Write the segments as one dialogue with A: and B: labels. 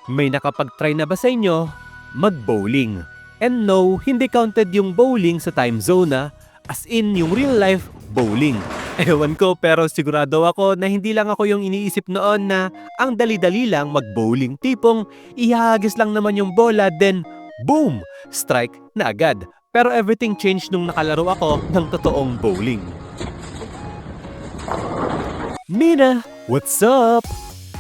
A: May nakapag-try na ba sa inyo mag-bowling? And no, hindi counted yung bowling sa time zone as in yung real life bowling. Ewan ko pero sigurado ako na hindi lang ako yung iniisip noon na ang dali-dali lang mag-bowling. Tipong ihahagis lang naman yung bola then boom! Strike na agad. Pero everything changed nung nakalaro ako ng totoong bowling. Mina, what's up?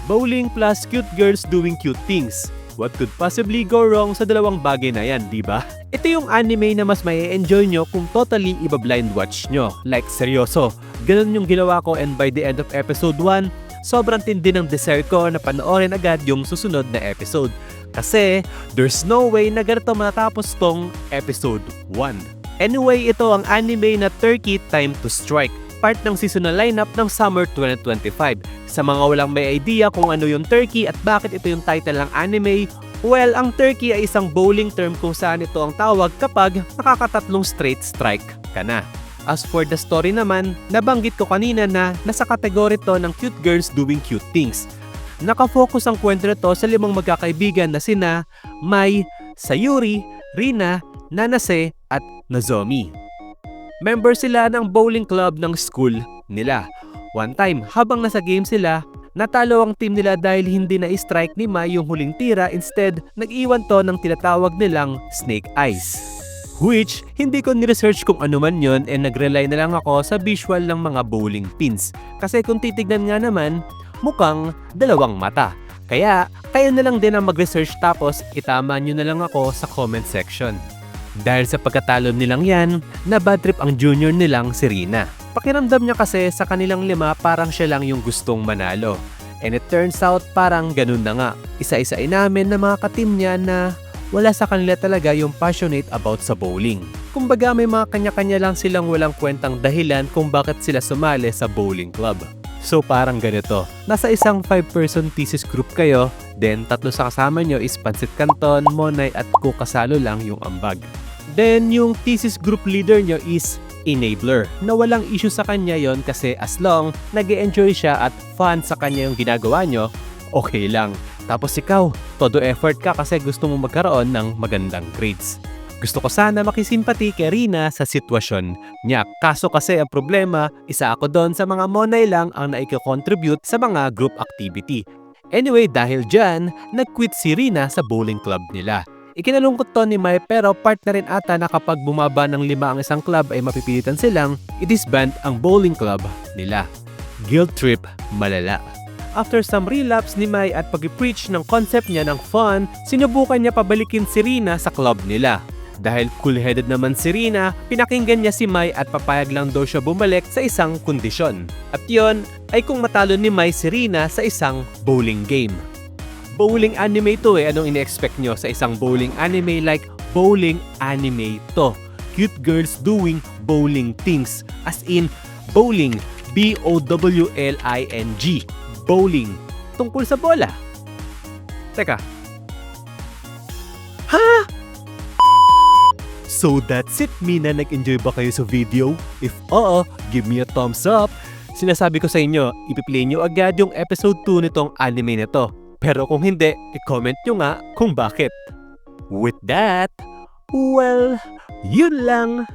A: Bowling plus cute girls doing cute things. What could possibly go wrong sa dalawang bagay na yan, di ba? Ito yung anime na mas may enjoy nyo kung totally iba-blind watch nyo. Like, seryoso. Ganun yung ginawa ko and by the end of episode 1, sobrang tindi ng desire ko na panoorin agad yung susunod na episode. Kasi, there's no way na ganito matapos tong episode 1. Anyway, ito ang anime na Turkey Time to Strike. Part ng seasonal lineup ng Summer 2025. Sa mga walang may idea kung ano yung Turkey at bakit ito yung title ng anime, well, ang Turkey ay isang bowling term kung saan ito ang tawag kapag nakakatatlong straight strike ka na. As for the story naman, nabanggit ko kanina na nasa kategory to ng cute girls doing cute things. Nakafocus ang kwento nito sa 5 magkakaibigan na sina Mai, Sayuri, Rina, Nanase at Nozomi. Member sila ng bowling club ng school nila. One time, habang nasa game sila, natalo ang team nila dahil hindi na-strike ni Mai yung huling tira, instead, nag-iwan to ng tinatawag nilang snake eyes. Which, hindi ko ni-research kung ano man yun and nag-rely na lang ako sa visual ng mga bowling pins. Kasi kung titignan nga naman, mukhang 2 mata. Kaya, kayo na lang din ang mag-research tapos itama nyo na lang ako sa comment section. Dahil sa pagkatalo nilang yan, na bad trip ang junior nilang si Rina. Pakiramdam niya kasi sa kanilang 5 parang siya lang yung gustong manalo. And it turns out parang ganun na nga. Isa-isain namin na mga katim niya na wala sa kanila talaga yung passionate about sa bowling. Kumbaga may mga kanya-kanya lang silang walang kwentang dahilan kung bakit sila sumali sa bowling club. So parang ganito, nasa isang 5-person thesis group kayo, then 3 sa kasama nyo is Pansit Canton, Monay at Kukasalo lang yung ambag. Then yung thesis group leader nyo is enabler, na walang issue sa kanya yon kasi as long nag-e-enjoy siya at fun sa kanya yung ginagawa nyo, okay lang. Tapos ikaw, todo effort ka kasi gusto mo magkaroon ng magandang grades. Gusto ko sana makisimpati kay Rina sa sitwasyon niya. Kaso kasi ang problema, isa ako doon sa mga monay lang ang naiko-contribute sa mga group activity. Anyway, dahil dyan, nag-quit si Rina sa bowling club nila. Ikinalungkot to ni Mai pero part na rin ata na kapag bumaba ng 5 ang isang club ay mapipilitan silang i-disband ang bowling club nila. Guilt trip malala. After some relapse ni Mai at pag-preach ng concept niya ng fun, sinubukan niya pabalikin si Rina sa club nila. Dahil cool-headed naman si Rina, pinakinggan niya si Mai at papayag lang daw siya bumalik sa isang kondisyon. At yon ay kung matalo ni Mai si Rina sa isang bowling game. Bowling anime to anong ine-expect nyo sa isang bowling anime? Like bowling anime to. Cute girls doing bowling things. As in, bowling. B-O-W-L-I-N-G. Bowling. Tungkol sa bola. Teka. Ha? So that's it, Mina. Nag-enjoy ba kayo sa video? If oo, give me a thumbs up. Sinasabi ko sa inyo, ipi-play nyo agad yung episode 2 nitong anime na to. Pero kung hindi, i-comment nyo nga kung bakit. With that, well, yun lang.